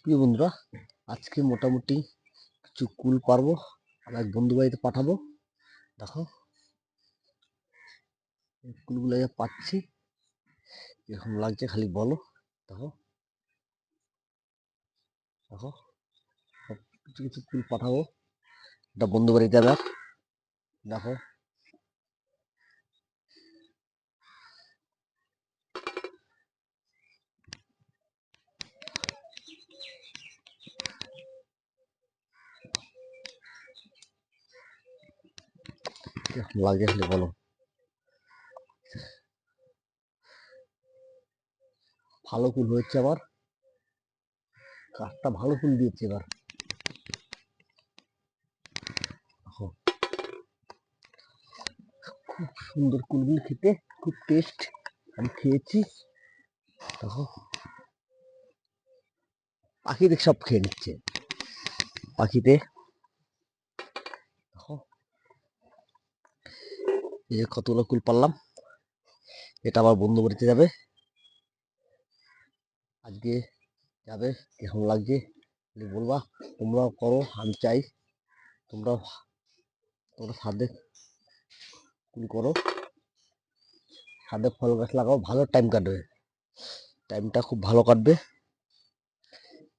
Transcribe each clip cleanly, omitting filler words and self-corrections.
প্রিয় বন্ধুরা, আজকে মোটামুটি কিছু কুল পারবো আর এক বন্ধু বাড়িতে পাঠাবো। দেখো এই কুলগুলো পাচ্ছি, এরকম লাগছে খালি বলো। দেখো দেখো সব কিছু কিছু কুল পাঠাবো একটা বন্ধু বাড়িতে যাবে। দেখো এরকম লাগছে খালি বলো। ভালো কুল হয়েছে, আবার কাঠটা ভালো কুল দিয়েছে এবার। দেখো খুব সুন্দর কুলগুলি, খেতে খুব টেস্ট। আমি খেয়েছি। দেখো পাখিদের সব খেয়ে নিচ্ছে পাখিতে। দেখো এই যে কতগুলো কুল পারলাম, এটা আবার বন্ধু বাড়িতে যাবে আজকে। যাবে, কেমন লাগছে বলবা। তোমরাও করো, আমি চাই তোমরাও তোমরা ছাদে কুল করো, ছাদে ফল গাছ লাগাও, ভালো টাইম কাটবে, টাইমটা খুব ভালো কাটবে।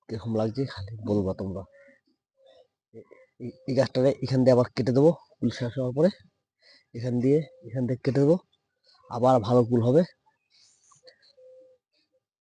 কিরকম লাগছে খালি বলবা তোমরা। এই গাছটারে এখান দিয়ে আবার কেটে দেবো, কুল শেষ হওয়ার পরে এখান থেকে কেটে দেবো, আবার ভালো কুল হবে।